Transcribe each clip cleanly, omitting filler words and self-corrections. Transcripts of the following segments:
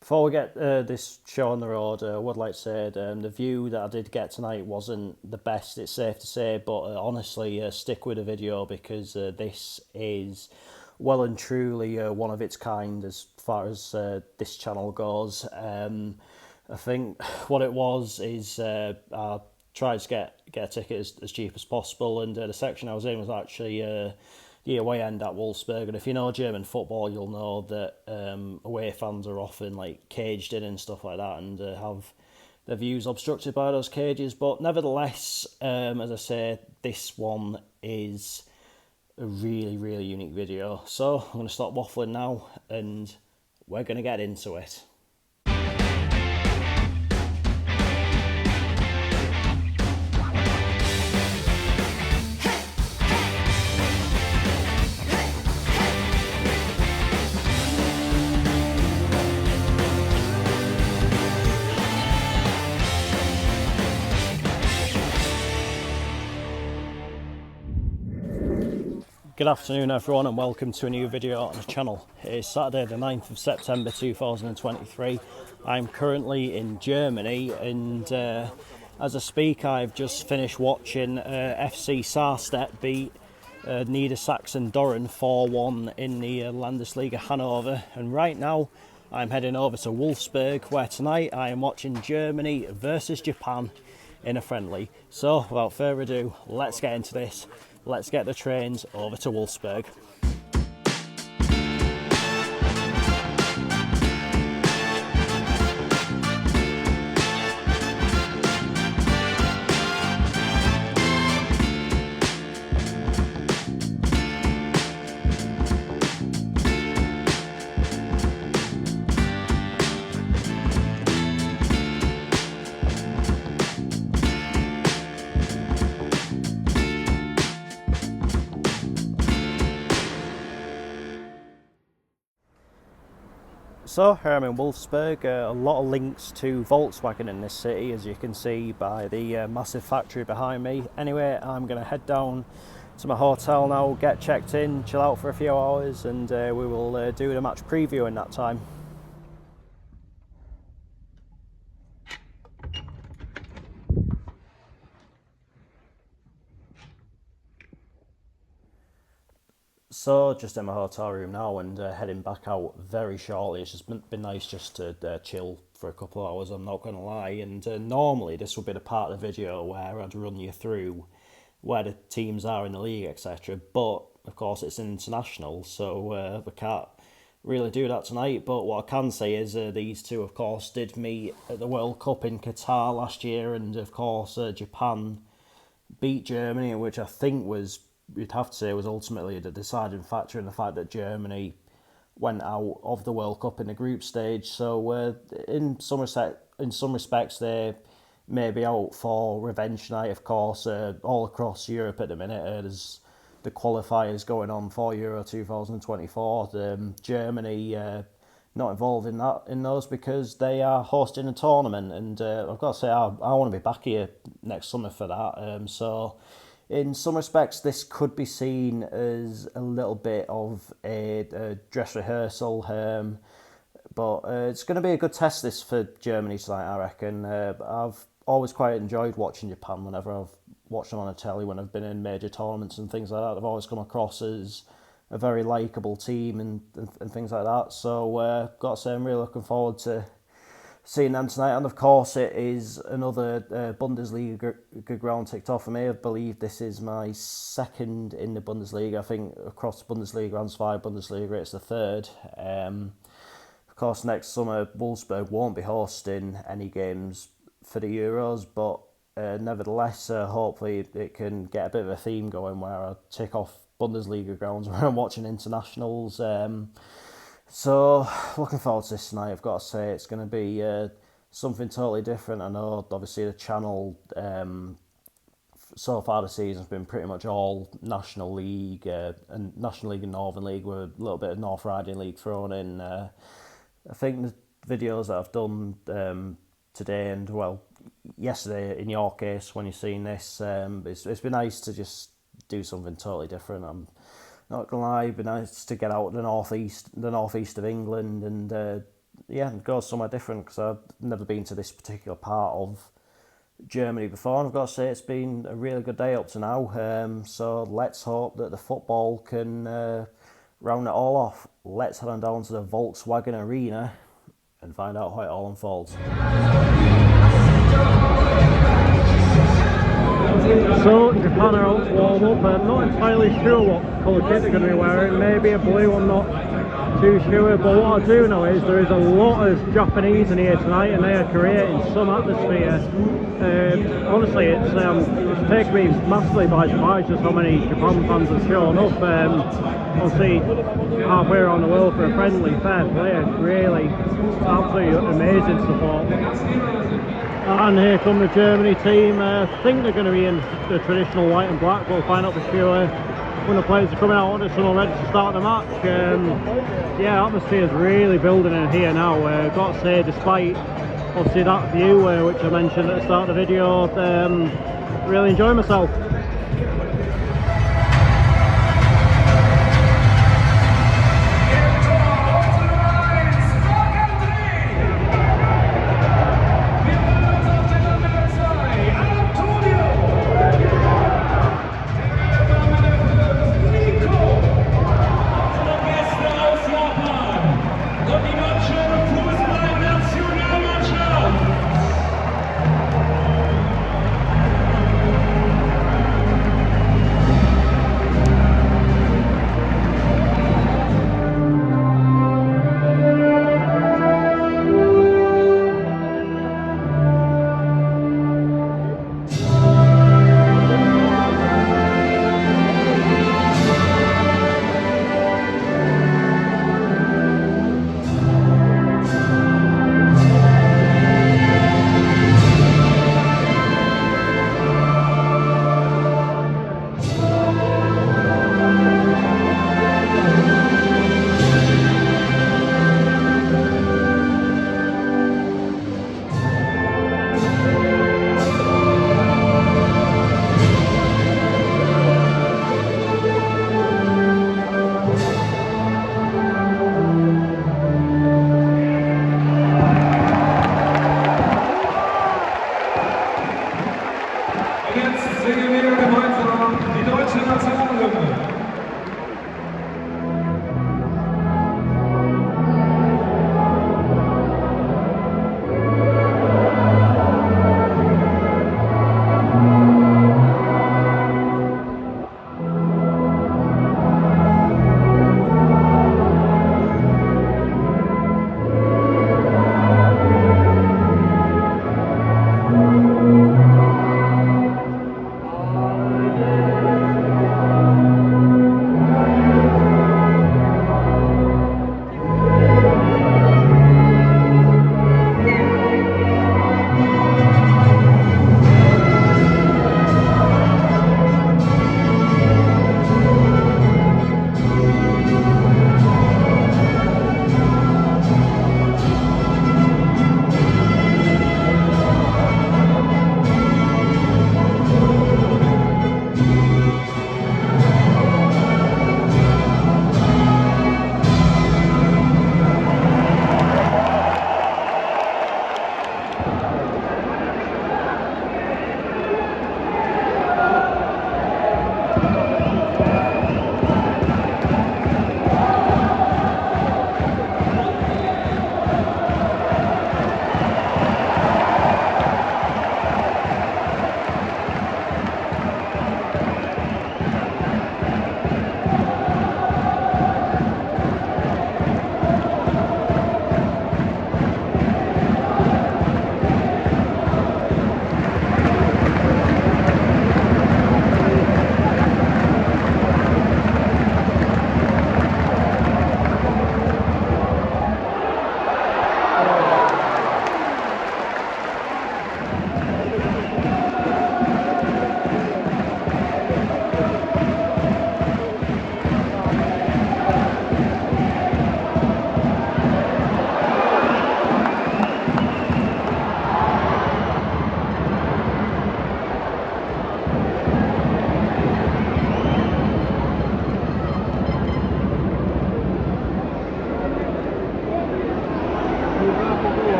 Before we get this show on the road, I would like to say the view that I did get tonight wasn't the best, it's safe to say, but honestly, stick with the video because this is well and truly one of its kind as far as this channel goes. I think what it was is I tried to get a ticket as cheap as possible, and the section I was in was actually the away end at Wolfsburg. And if you know German football, you'll know that away fans are often like caged in and stuff like that, and have their views obstructed by those cages. But nevertheless, as I say, this one is a really, really unique video. So I'm going to stop waffling now, and we're going to get into it. Good afternoon everyone, and welcome to a new video on the channel. It's Saturday the 9th of September 2023. I'm currently in Germany, and as I speak I've just finished watching FC Saarstedt beat Niedersachsen-Dorren 4-1 in the Landesliga Hanover, and right now I'm heading over to Wolfsburg, where tonight I am watching Germany versus Japan in a friendly. So without further ado, let's get into this. Let's get the trains over to Wolfsburg. So here I'm in Wolfsburg, a lot of links to Volkswagen in this city, as you can see by the massive factory behind me. Anyway, I'm going to head down to my hotel now, get checked in, chill out for a few hours, and we will do the match preview in that time. So just in my hotel room now, and heading back out very shortly. It's just been nice just to chill for a couple of hours, I'm not going to lie. And normally this would be the part of the video where I'd run you through where the teams are in the league, etc. But of course it's international, so we can't really do that tonight. But what I can say is these two of course did meet at the World Cup in Qatar last year, and of course Japan beat Germany, which I think was, you'd have to say, was ultimately the deciding factor in the fact that Germany went out of the World Cup in the group stage. So in some respects they may be out for revenge tonight. Of course, all across Europe at the minute there's the qualifiers going on for Euro 2024. Germany not involved in those because they are hosting a tournament, and I've got to say I want to be back here next summer for that. So in some respects, this could be seen as a little bit of a dress rehearsal, but it's going to be a good test this for Germany tonight, I reckon. I've always quite enjoyed watching Japan whenever I've watched them on the telly, when I've been in major tournaments and things like that. They've always come across as a very likeable team and things like that. So got to say, I'm really looking forward to seeing them tonight. And of course it is another Bundesliga ground ticked off for me. I believe this is my second in the Bundesliga. I think across the Bundesliga and 5 Bundesliga it's the third. Of course next summer Wolfsburg won't be hosting any games for the Euros, but nevertheless hopefully it can get a bit of a theme going where I tick off Bundesliga grounds where I'm watching internationals. So, looking forward to this tonight. I've got to say it's going to be something totally different. I know, obviously, the channel so far this season has been pretty much all National League and National League and Northern League with a little bit of North Riding League thrown in. I think the videos that I've done today and, well, yesterday in your case when you've seen this, it's been nice to just do something totally different. I'm not gonna lie, it'd be nice to get out the northeast of England and yeah, go somewhere different because I've never been to this particular part of Germany before, and I've got to say it's been a really good day up to now. So let's hope that the football can round it all off. Let's head on down to the Volkswagen Arena and find out how it all unfolds. So Japan are out to warm up. I'm not entirely sure what colour kit they're going to be wearing. Maybe a blue, I'm not too sure. But what I do know is there is a lot of Japanese in here tonight, and they are creating some atmosphere. Honestly, it's taken me massively by surprise just how many Japan fans have shown up. Obviously, halfway around the world for a friendly, fair play. Really, absolutely amazing support. And here come the Germany team. I think they're going to be in the traditional white and black. We'll find out for sure when the players are coming out. There's someone ready to start the match. Yeah, atmosphere is really building in here now. I've got to say, despite obviously that view which I mentioned at the start of the video, really enjoying myself.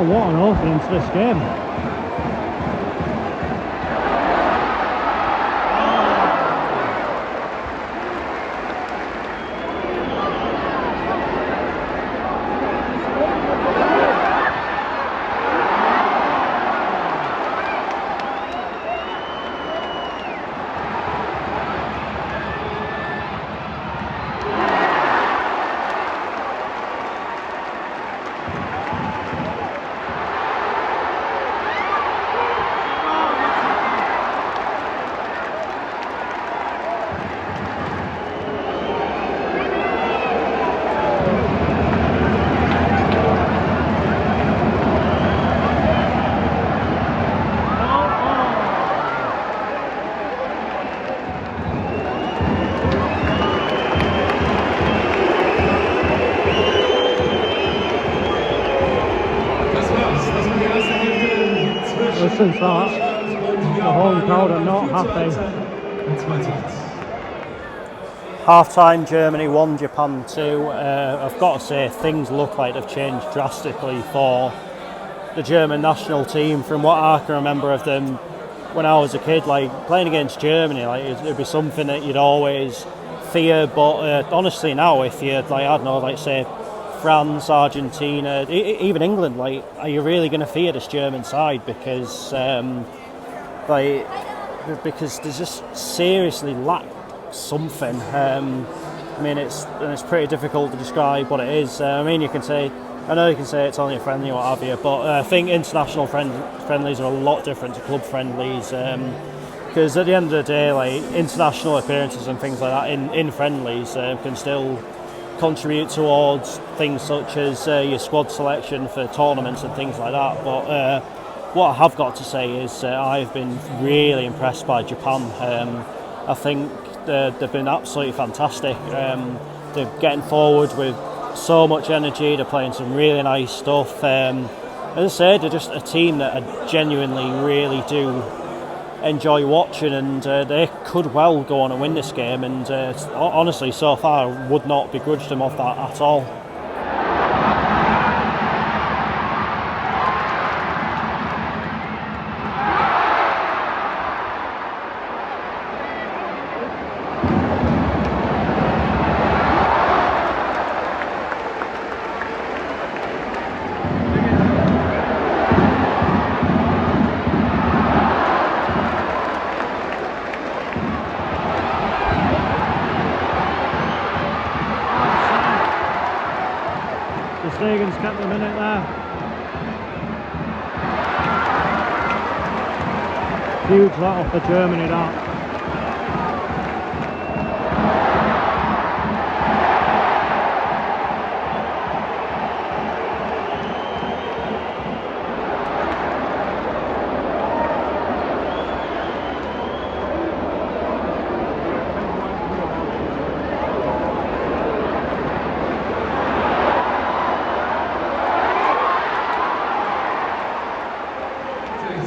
Well, what an opening to this game. Since that, the home crowd are not happy. Half-time, Germany 1, Japan 2. I've got to say, things look like they've changed drastically for the German national team from what I can remember of them when I was a kid. Like, playing against Germany, like it'd be something that you'd always fear, but honestly now, if you, like, I don't know, like say France, Argentina, even England, like, are you really going to fear this German side? Because because they just seriously lack something. I mean, it's pretty difficult to describe what it is. I mean, I know you can say it's only a friendly or what have you, but I think international friendlies are a lot different to club friendlies. Because at the end of the day, like, international appearances and things like that in friendlies can still contribute towards things such as your squad selection for tournaments and things like that. But what I have got to say is I've been really impressed by Japan. I think they've been absolutely fantastic. They're getting forward with so much energy. They're playing some really nice stuff. As I said, they're just a team that I genuinely really do enjoy watching, and they could well go on and win this game, and honestly so far I would not begrudge them of that at all. Sagan's kept them in it there. Huge let off for Germany, that.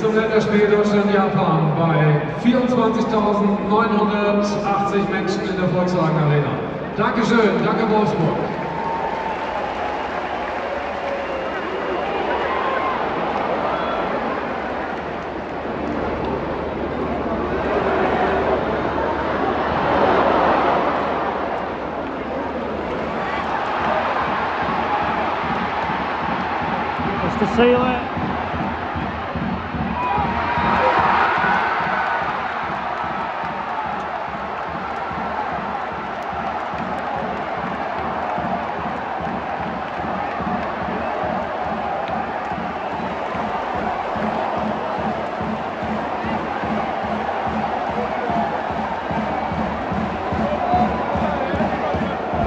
Zum Länderspiel Deutschland-Japan bei 24.980 Menschen in der Volkswagen Arena. Dankeschön, danke Wolfsburg. Just to seal it.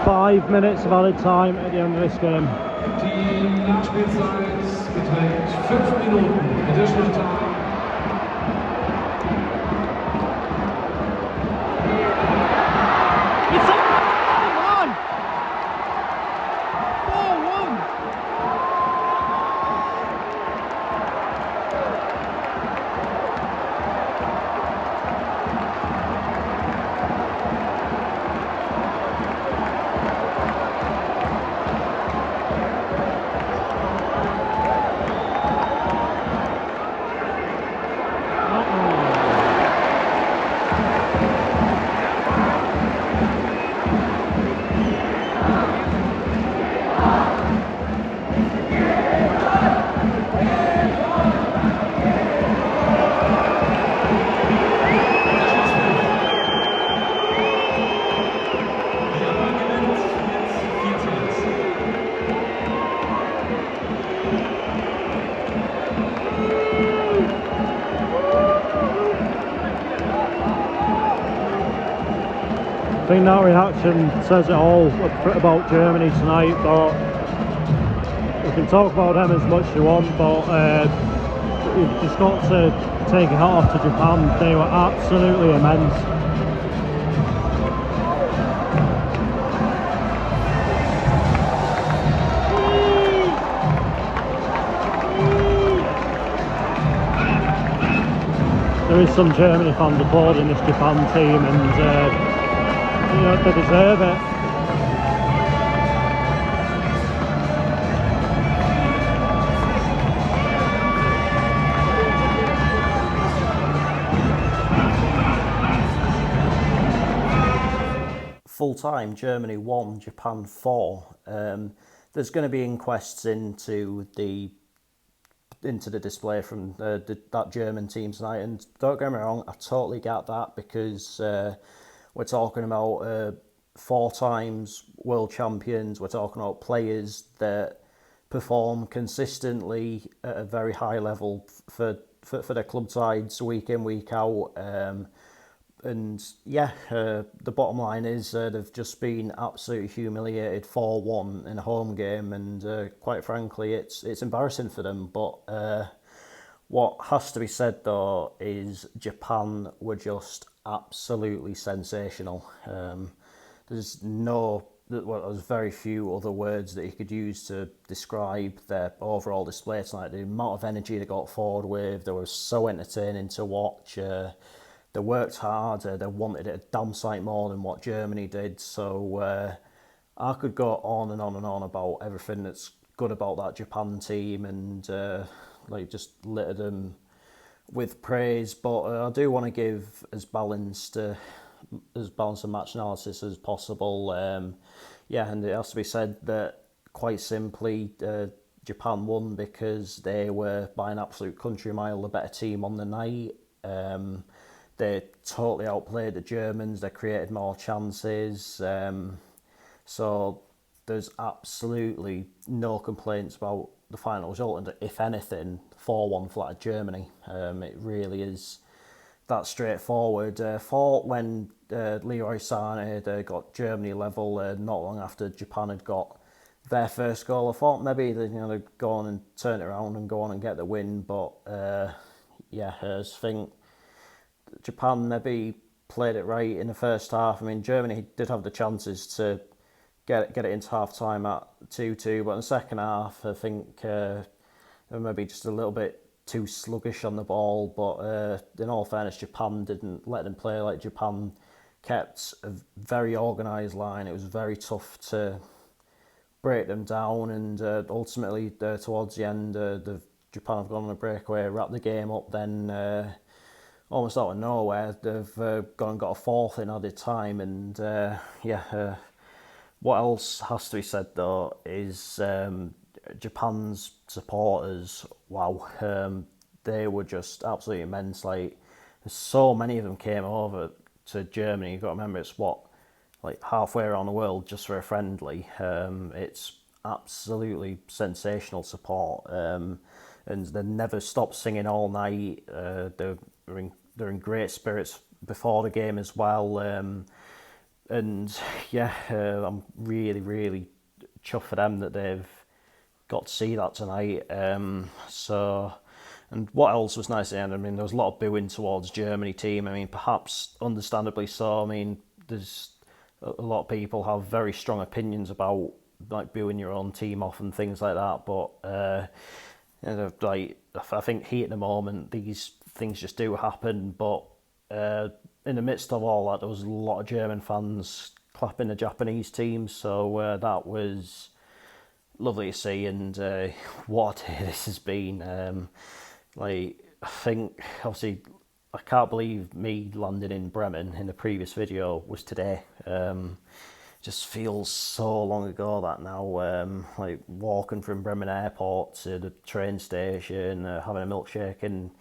Five minutes of added time at the end of this game. Die Nachspielzeit beträgt 5 Minuten. Additional time. It's up! Come on! 4-1! I think that reaction says it all about Germany tonight. But we can talk about them as much as you want, but you've just got to take your hat off to Japan. They were absolutely immense. There is some Germany fans applauding this Japan team, and you know, they deserve it. Full time, Germany 1, Japan 4. There's going to be inquests into the display from that German team tonight, and don't get me wrong, I totally get that, because we're talking about 4 times world champions. We're talking about players that perform consistently at a very high level for their club sides week in, week out. And yeah, the bottom line is they've just been absolutely humiliated 4-1 in a home game, and quite frankly, it's embarrassing for them. But what has to be said though is Japan were just absolutely sensational. There's very few other words that you could use to describe their overall display tonight. The amount of energy they got forward with, they were so entertaining to watch. They worked hard, they wanted it a damn sight more than what Germany did. So I could go on and on and on about everything that's good about that Japan team, and just litter them with praise. But I do want to give as balanced a match analysis as possible. And it has to be said that, quite simply, Japan won because they were by an absolute country mile the better team on the night. They totally outplayed the Germans. They created more chances. So there's absolutely no complaints about the final result. And if anything, 4-1 flattered Germany. It really is that straightforward. Thought when Leroy Sané had got Germany level not long after Japan had got their first goal, I thought maybe they'd go on and turn it around and go on and get the win. But I just think Japan maybe played it right in the first half. I mean, Germany did have the chances to get it into half time at 2-2, but in the second half, I think they were maybe just a little bit too sluggish on the ball. But in all fairness, Japan didn't let them play. Like, Japan kept a very organised line. It was very tough to break them down, and ultimately towards the end, Japan have gone on a breakaway, wrapped the game up. Then almost out of nowhere, they've gone and got a fourth in added time. And what else has to be said though is Japan's supporters. Wow, they were just absolutely immense. Like, so many of them came over to Germany. You've got to remember, it's halfway around the world just for a friendly. It's absolutely sensational support, and they never stopped singing all night. They're in great spirits before the game as well. I'm really, really chuffed for them that they've got to see that tonight. And what else was nice at the end? I mean, there was a lot of booing towards Germany team. I mean, perhaps understandably so. I mean, there's a lot of people have very strong opinions about booing your own team off and things like that. But I think heat in the moment, these things just do happen. But in the midst of all that, there was a lot of German fans clapping the Japanese team. So that was lovely to see. And what a day this has been. I think, obviously, I can't believe me landing in Bremen in the previous video was today. Just feels so long ago that now. Walking from Bremen Airport to the train station, having a milkshake in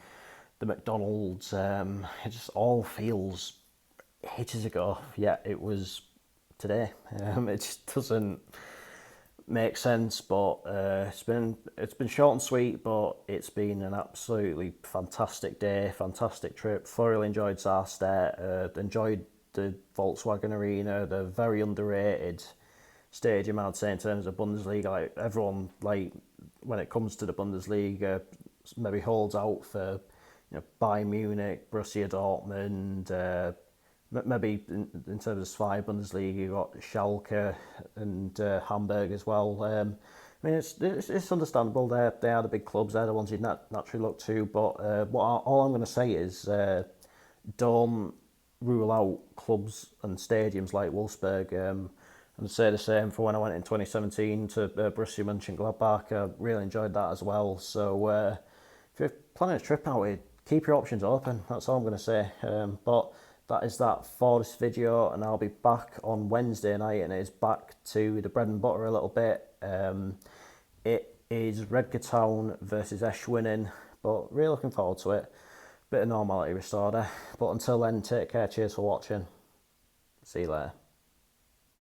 the McDonald's, it just all feels ages ago. Yeah, it was today. It just doesn't make sense, but it's been short and sweet, but it's been an absolutely fantastic day, fantastic trip. Thoroughly enjoyed Saarstedt, enjoyed the Volkswagen Arena, the very underrated stadium, I'd say, in terms of Bundesliga. Like everyone, like when it comes to the Bundesliga, maybe holds out for Bayern Munich, Borussia Dortmund. Maybe in terms of Zwei Bundesliga, you got Schalke and Hamburg as well. I mean, it's understandable. They are the big clubs. They're the ones you'd naturally look to. But all I'm going to say is don't rule out clubs and stadiums like Wolfsburg. And I'd say the same for when I went in 2017 to Borussia Mönchengladbach. I really enjoyed that as well. So if you're planning a trip out here, keep your options open. That's all I'm going to say. But that is that for this video, and I'll be back on Wednesday night, and it is back to the bread and butter a little bit. It is Redcar Town versus Eschwinen, but really looking forward to it. Bit of normality restored there. But until then, take care. Cheers for watching. See you later.